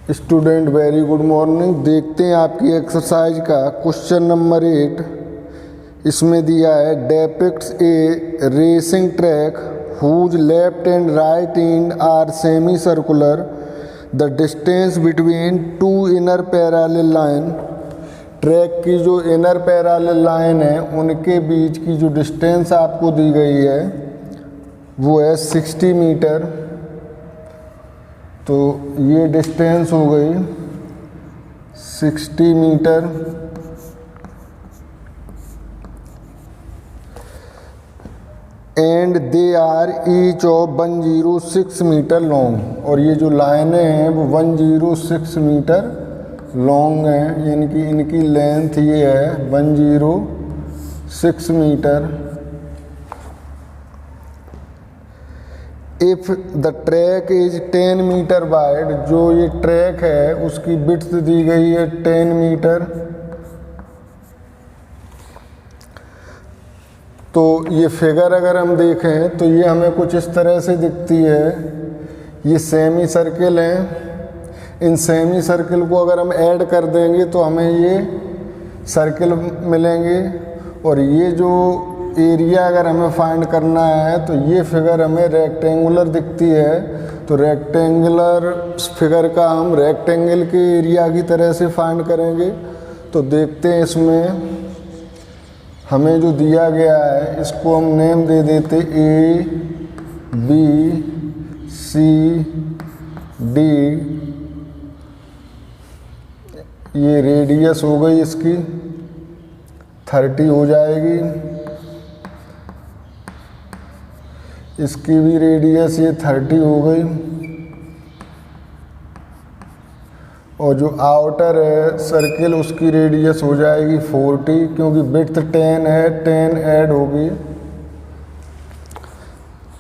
Student very good morning. देखते हैं आपकी एक्सरसाइज का क्वेश्चन नंबर 8। इसमें दिया है depicts a racing track whose left and right end are semi circular, the distance between two inner parallel line. Track की जो इनर पैरेलल लाइन है उनके बीच की जो डिस्टेंस आपको दी गई है वो है 60 मीटर। तो ये डिस्टेंस हो गई 60 metre. And they are each of 106 metre long, और ये जो लाइनें हैं वो 106 मीटर लॉन्ग हैं, यानी कि इनकी लेंथ ये है 106 metre. If the track is 10 metre wide, जो ये ट्रैक है उसकी विड्थ दी गई है 10 मीटर। तो ये फिगर अगर हम देखें तो ये हमें कुछ इस तरह से दिखती है। ये सेमी सर्किल हैं। इन सेमी सर्किल को अगर हम ऐड कर देंगे तो हमें ये सर्किल मिलेंगे, और ये जो एरिया अगर हमें फाइंड करना है तो ये फिगर हमें रेक्टेंगुलर दिखती है। तो रेक्टेंगुलर फिगर का हम रेक्टेंगल के एरिया की तरह से फाइंड करेंगे। तो देखते हैं इसमें हमें जो दिया गया है इसको हम नेम दे देते ए बी सी डी। ये रेडियस हो गई इसकी 30 हो जाएगी। इसकी भी रेडियस ये 30 हो गई, और जो आउटर है सर्किल उसकी रेडियस हो जाएगी 40, क्योंकि विड्थ 10 है, 10 ऐड होगी।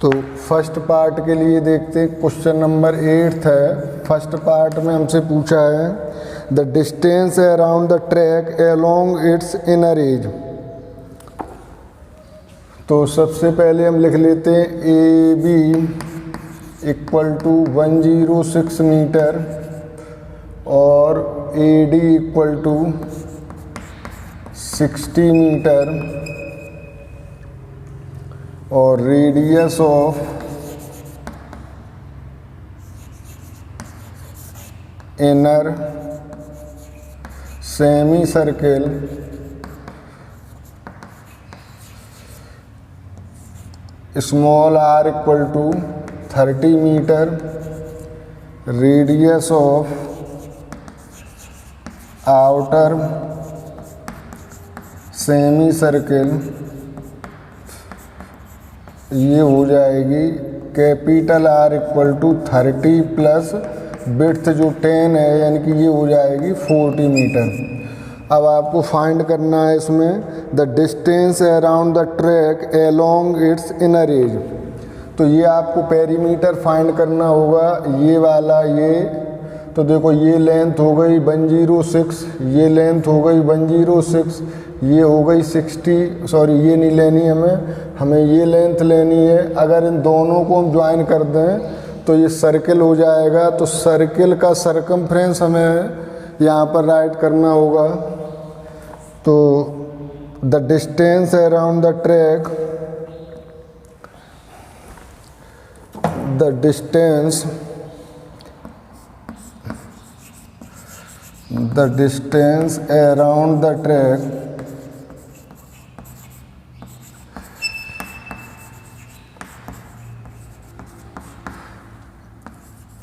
तो फर्स्ट पार्ट के लिए देखते हैं, क्वेश्चन नंबर 8 है। फर्स्ट पार्ट में हमसे पूछा है the distance around the track along its inner edge. तो सबसे पहले हम लिख लेते हैं A B equal to 106 meter और A D equal to 60 meter, और radius of inner semi circle small R equal to 30 meter, radius of outer semi circle ये हो जाएगी capital R equal to 30 plus width जो 10 है, यानी कि ये हो जाएगी 40 मीटर। अब आपको फाइंड करना है इसमें the distance around the track along its inner edge. तो ये आपको पेरीमीटर फाइंड करना होगा, ये वाला ये। तो देखो ये लेंथ हो गई 106, ये लेंथ हो गई 106, ये हो गई 60, सॉरी ये नहीं लेनी हमें ये लेंथ लेनी है। अगर इन दोनों को हम ज्वाइन कर दें तो ये सर्किल हो जाएगा। तो सर्किल का सरकमफ्रेंस हमें यहाँ पर राइट करना होगा। तो the distance around the track, the distance around the track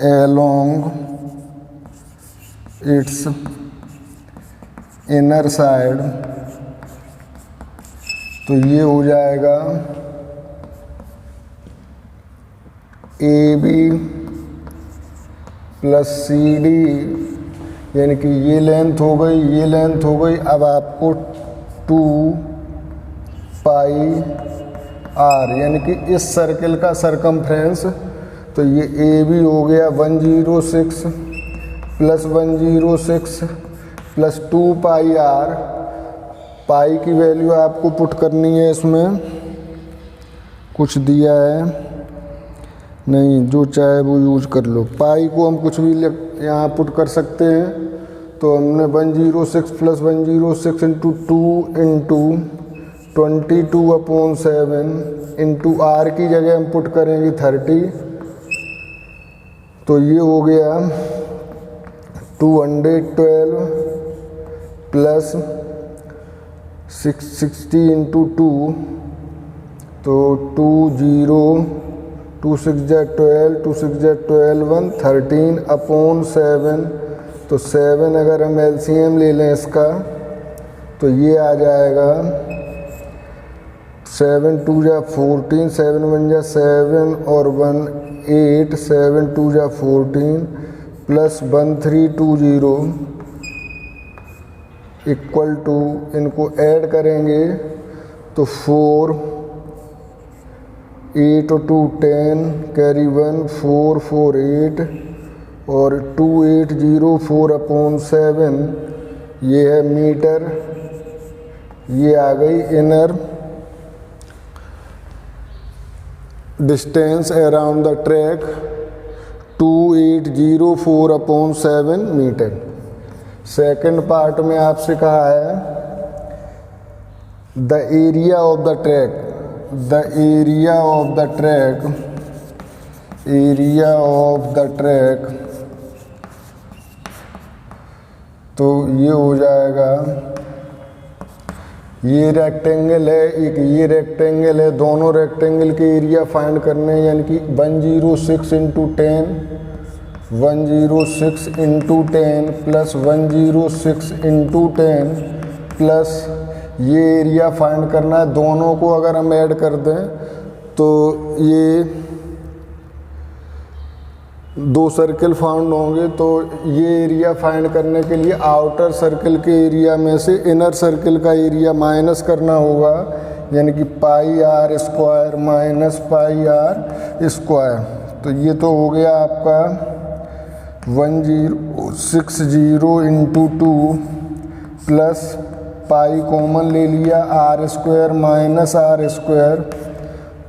along its inner side, तो ये हो जाएगा A B plus C D, यानी कि ये लेंथ हो गई, ये लेंथ हो गई। अब आपको 2 पाई आर, यानी कि इस सर्किल का सरकमफ्रेंस, तो ये ए बी हो गया 106 प्लस 106 प्लस 2 पाई आर। पाई की वैल्यू आपको पुट करनी है, इसमें कुछ दिया है नहीं, जो चाहे वो यूज कर लो। पाई को हम कुछ भी यहाँ पुट कर सकते हैं। तो हमने 106 plus 106 into 2 into 22/7 into r की जगह हम पुट करेंगे 30। तो ये हो गया 212 प्लस 660 इंटू 2, तो 2 6 12, 2 6 12 13/7। तो 7 अगर हम एलसीएम ले लें इसका तो ये आ जाएगा 7 2 14, 7 1 7 और 1 8, 7 2 14 प्लस 1320 इक्वल टू, इनको ऐड करेंगे तो 4 8 और 2 10 कैरी 1 4 4 8 और 2804/7 ये है मीटर। ये आ गई inner distance around the track 2804/7 metre. Second part में आपसे कहा है the area of the track, the area of the track, area of the track. तो ये हो जाएगा, ये रेक्टेंगल है, एक ये रेक्टेंगल है, दोनों रेक्टेंगल के एरिया फाइंड करने हैं, यानी कि 106 into 10, 106 into 10 plus 106 into 10 plus ये एरिया फाइंड करना है। दोनों को अगर हम ऐड कर दें तो ये 2 सर्किल फाउंड होंगे। तो ये एरिया फाइंड करने के लिए आउटर सर्किल के एरिया में से इनर सर्किल का एरिया माइनस करना होगा, यानी कि pi are square minus pi are square. तो ये तो हो गया आपका 1060 इंटू 2 प्लस पाई कॉमन ले लिया r square minus r square.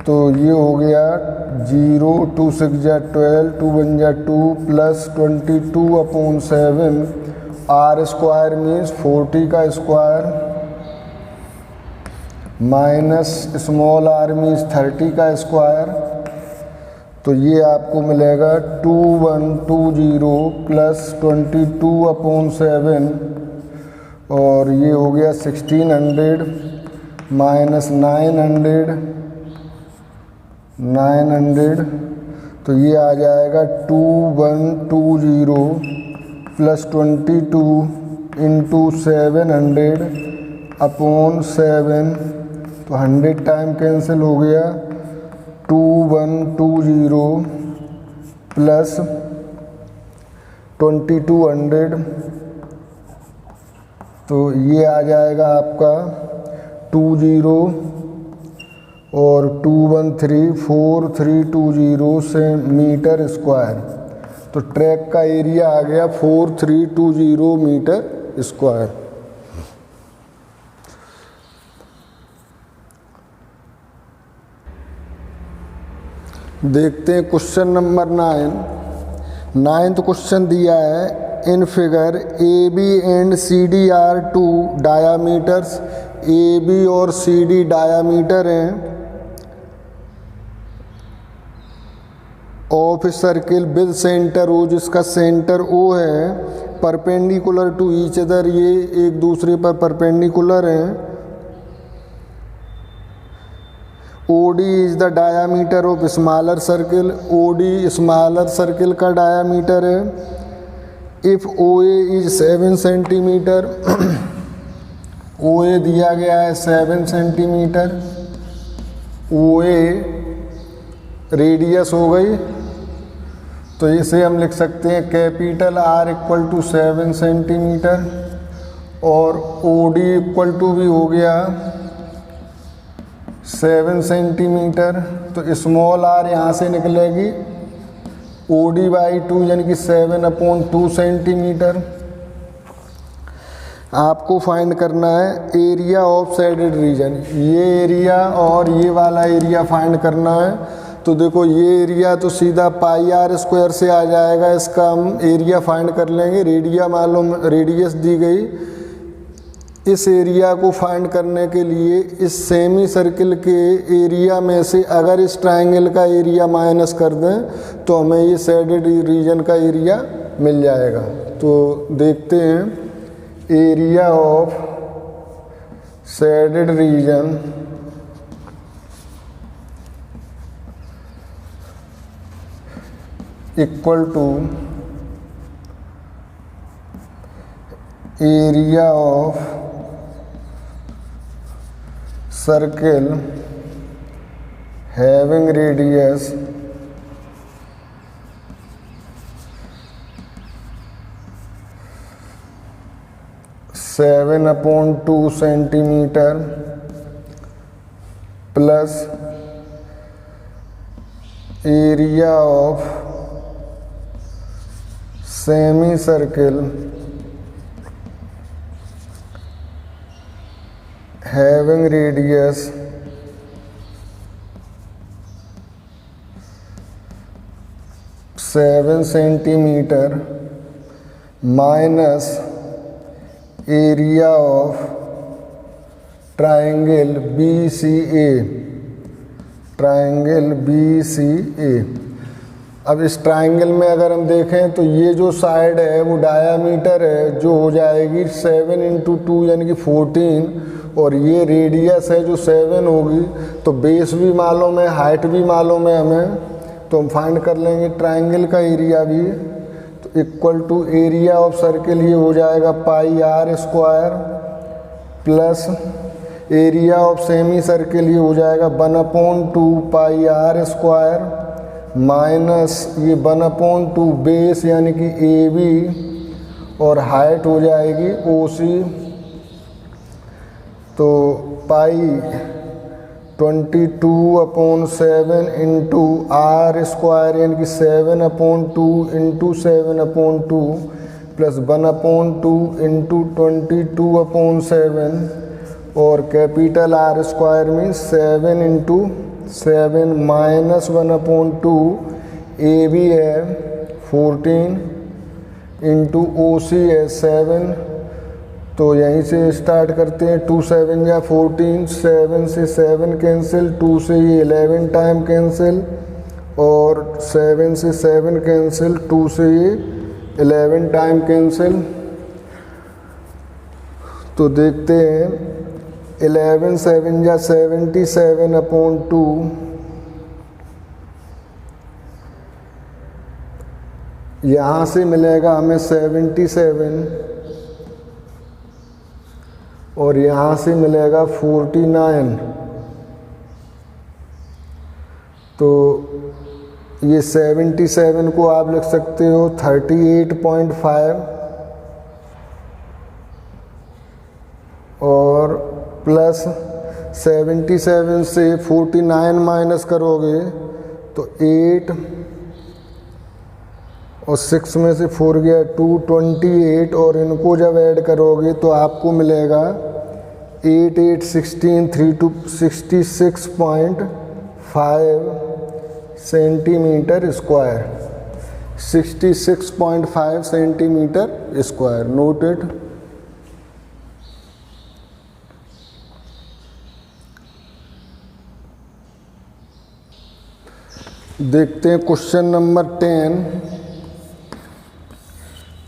तो ये हो गया 0 2 6 12, 2 1 2 प्लस 22/7 आर स्क्वायर मीन्स 40 का square minus small r means 30 का स्क्वायर। तो ये आपको मिलेगा 2120 प्लस 22/7 और ये हो गया 1600 माइनस 900। तो ये आ जाएगा 2120 प्लस 22 इंटू 700/7। तो 100 टाइम कैंसिल हो गया, 2120 प्लस 2200। तो ये आ जाएगा आपका 20 और 213 4320 से मीटर स्क्वायर। तो ट्रैक का एरिया आ गया 4320 मीटर स्क्वायर। देखते हैं क्वेश्चन नंबर 9। 9th क्वेश्चन दिया है, in figure A B and C D are 2 diameters. A B और सी डी डायामीटर हैं of circle with centre O, जिसका सेंटर ओ है, परपेंडिकुलर टू ईच अदर, ये एक दूसरे पर परपेंडिकुलर हैं। OD is the diameter of smaller circle, OD smaller circle का डायामीटर है। If OA is 7 centimetre, OA दिया गया है 7 सेंटीमीटर, OA रेडियस हो गई। तो इसे हम लिख सकते हैं capital R equal to 7 centimetre और OD इक्वल टू भी हो गया 7 सेंटीमीटर। तो स्मॉल r यहाँ से निकलेगी OD/2 यानी कि 7/2 सेंटीमीटर। आपको फाइंड करना है एरिया ऑफ शेडेड रीजन, ये एरिया और ये वाला एरिया फाइंड करना है। तो देखो ये एरिया तो सीधा पाई आर स्क्वायर से आ जाएगा, इसका हम एरिया फाइंड कर लेंगे। रेडियस दी गई। इस एरिया को फाइंड करने के लिए इस सेमी सर्किल के एरिया में से अगर इस ट्रायंगल का एरिया माइनस कर दें तो हमें ये शेडेड रीजन का एरिया मिल जाएगा। तो देखते हैं area of shaded region equal to area of circle having radius 7/2 centimeter plus area of semicircle having radius 7 centimeter minus area of triangle BCA। अब इस ट्राइंगल में अगर हम देखें तो ये जो साइड है वो डायामीटर है जो हो जाएगी 7 × 2 यानी कि 14, और ये रेडियस है जो 7 होगी। तो बेस भी मालूम है, हाइट भी मालूम है हमें, तो हम फाइंड कर लेंगे ट्राइंगल का एरिया भी। तो equal to area of circle ये हो जाएगा pi are square plus area of semi circle ये हो जाएगा 1/2 पाई आर स्क्वायर माइनस ये 1/2 बेस यानी कि ए बी, और हाइट हो जाएगी ओ सी। तो पाई 22/7 इंटू आर स्क्वायर यानी कि 7/2 इंटू 7/2 प्लस 1/2 इंटू 22/7, और कैपिटल आर स्क्वायर में 7 × 7 माइनस 1/2 ए बी है 14 इंटू ओ सी है 7। तो यहीं से स्टार्ट करते हैं। 2 7 या 14, 7 से 7 कैंसिल, 2 से ये 11 टाइम कैंसिल, और 7 से 7 कैंसिल, 2 से ये 11 टाइम कैंसिल। तो देखते हैं 11 7 या 77/2 यहाँ से मिलेगा हमें 77, और यहाँ से मिलेगा 49। तो ये 77 को आप लिख सकते हो 38.5, और प्लस 77 से 49 माइनस करोगे तो 8, और 6 में से 4 गया 2, 28, और इनको जब ऐड करोगे तो आपको मिलेगा 8 8 16 3 2 66.5 centimetre square. 66.5 centimetre square. Noted. देखते हैं क्वेश्चन नंबर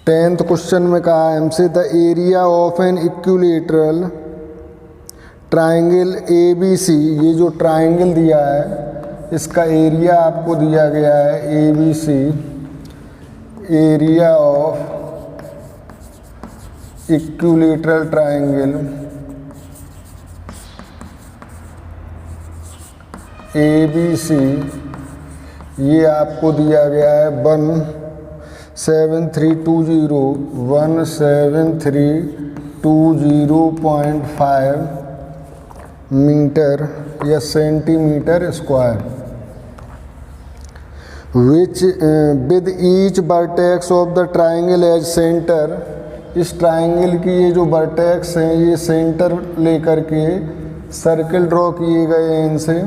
10th क्वेश्चन में कहा है हमसे the area of an equilateral triangle A B C. ये जो ट्राइंगल दिया है इसका एरिया आपको दिया गया है A B C. Area of equilateral triangle A B C ये आपको दिया गया है 17320.5 मीटर या centimetre square, which with each vertex of the triangle as centre. इस ट्राइंगल की ये जो वर्टेक्स हैं ये सेंटर लेकर के सर्कल ड्रॉ किए गए हैं इनसे।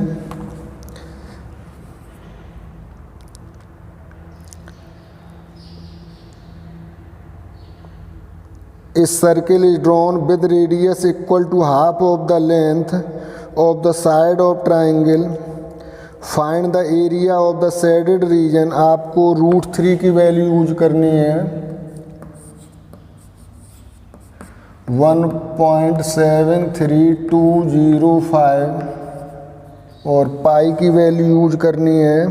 A circle is drawn with radius equal to half of the length of the side of triangle. Find the area of the shaded region. आपको √3 की वैल्यू यूज करनी है 1.73205 और पाई की वैल्यू यूज करनी है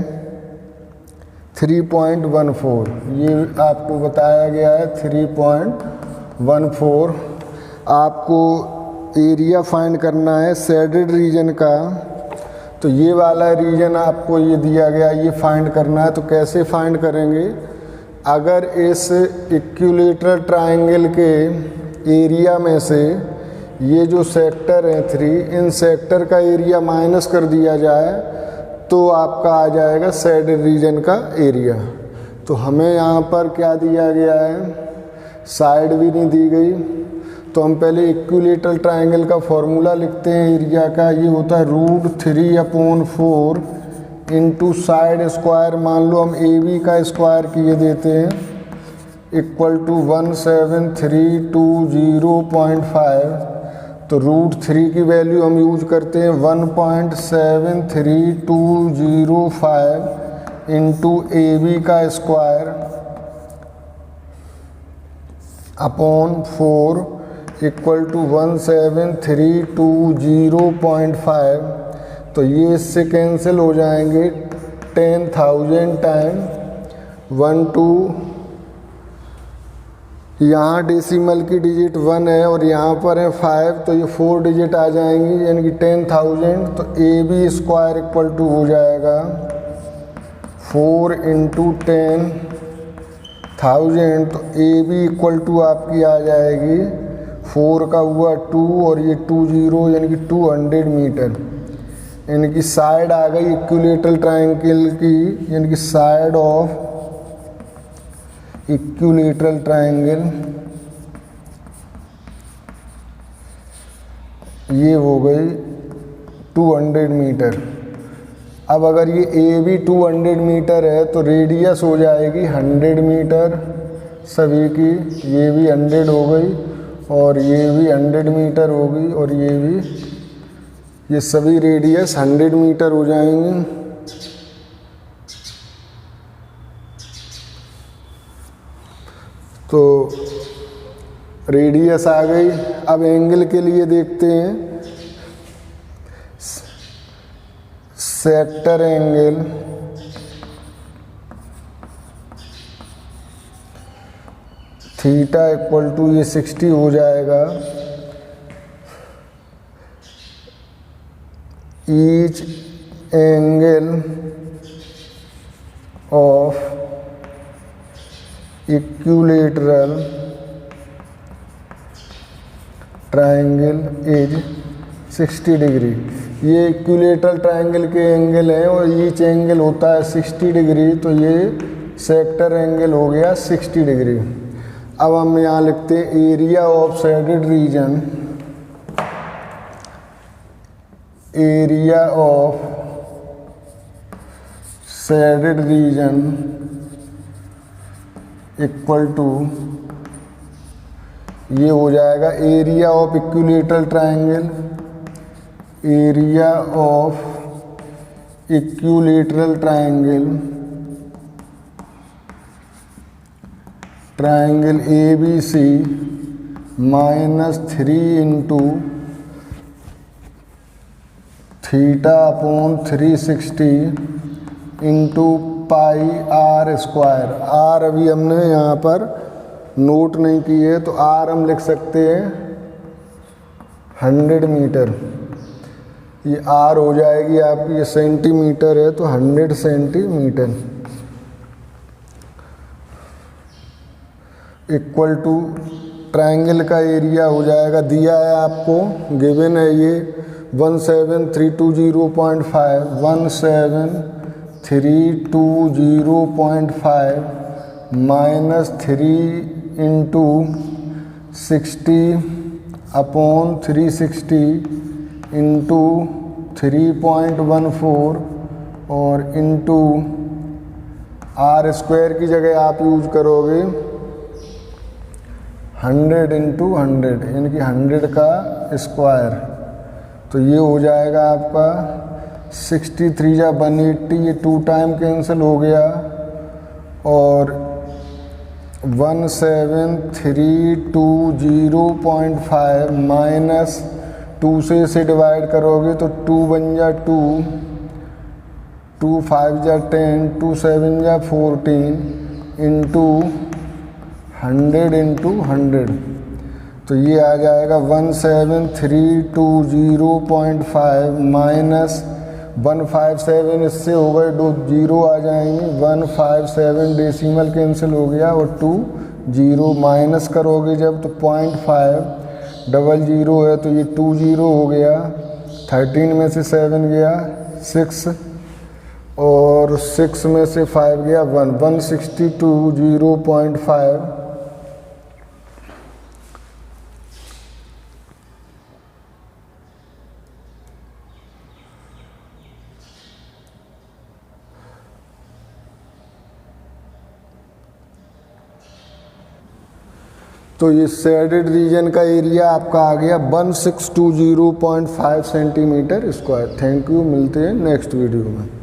3.14। ये आपको बताया गया है 3.14। आपको एरिया फाइंड करना है शेडेड रीजन का, तो ये वाला रीजन आपको ये दिया गया, ये फाइंड करना है। तो कैसे फाइंड करेंगे? अगर इस इक्विलैटरल ट्रायंगल के एरिया में से ये जो सेक्टर है 3, इन सेक्टर का एरिया माइनस कर दिया जाए तो आपका आ जाएगा शेडेड रीजन का एरिया। तो हमें यहाँ पर क्या दिया गया है? साइड भी नहीं दी गई, तो हम पहले इक्विलैटरल ट्रायंगल का फॉर्मूला लिखते हैं एरिया का। ये होता है √3/4 इंटू साइड स्क्वायर, मान लो हम ए बी का स्क्वायर किए देते हैं, इक्वल टू 17320.5। तो √3 की वैल्यू हम यूज करते हैं 1.73205 इंटू ए बी का स्क्वायर अपॉन 4 इक्वल टू 17320.5। तो ये इससे कैंसिल हो जाएंगे 10,000 टाइम 12, यहाँ डेसिमल की डिजिट 1 है और यहाँ पर है 5, तो ये 4 डिजिट आ जाएंगी, यानी कि 10,000। तो A B square equal to हो जाएगा 4 इंटू 10,000। तो ए बी इक्वल टू आपकी आ जाएगी 4 का हुआ 2 और ये 20 यानी कि 200 मीटर, यानी कि साइड आ गई इक्विलैटरल ट्रायंगल की, यानी कि साइड ऑफ इक्विलैटरल ट्रायंगल ये हो गई 200 मीटर। अब अगर ये ए बी 200 मीटर है तो रेडियस हो जाएगी 100 मीटर सभी की, ये भी 100 हो गई और ये भी 100 मीटर होगी और ये भी, ये सभी रेडियस 100 मीटर हो जाएंगी। तो रेडियस आ गई। अब एंगल के लिए देखते हैं, sector angle theta equal to ये 60 हो जाएगा। Each angle of equilateral triangle is 60 degree. ये इक्विलैटरल ट्रायंगल के एंगल हैं और ईच एंगल होता है 60 डिग्री, तो ये सेक्टर एंगल हो गया 60 डिग्री। अब हम यहाँ लिखते हैं area of shaded region, area of shaded region equal to, ये हो जाएगा area of equilateral triangle, area of equilateral triangle, triangle A B C -3 into theta upon 360 into pi are square. R अभी हमने यहाँ पर नोट नहीं की है, तो आर हम लिख सकते हैं 100 मीटर। ये आर हो जाएगी आपकी, ये सेंटीमीटर है तो 100 सेंटीमीटर इक्वल टू ट्रायंगल का एरिया हो जाएगा, दिया है आपको, गिवन है ये 17320.5 17320.5 -3 इंटू 60 अपॉन 360 इंटू 3.14 और इंटू आर स्क्वायर की जगह आप यूज करोगे 100 इंटू 100 यानी कि 100 का स्क्वायर, तो ये हो जाएगा आपका 63 या 180, ये 2 टाइम कैंसिल हो गया, और 17320.5 माइनस 2 से इसे डिवाइड करोगे तो 2 बन जा 2, 2 5 जा 10, 2 7 जा 14 इंटू 100 इंटू 100, तो ये आ जाएगा 17320.5 माइनस 157, इससे हो गए 2 जीरो आ जाएंगे, 157 डेसिमल कैंसिल हो गया, और 2 जीरो माइनस करोगे जब तो 0.5 डबल जीरो है तो ये 2 जीरो हो गया, 13 में से 7 गया 6, और 6 में से 5 गया 1, 162.5। तो ये शेडेड रीजन का एरिया आपका आ गया 1620.5 सेंटीमीटर स्क्वायर। थैंक यू, मिलते हैं नेक्स्ट वीडियो में।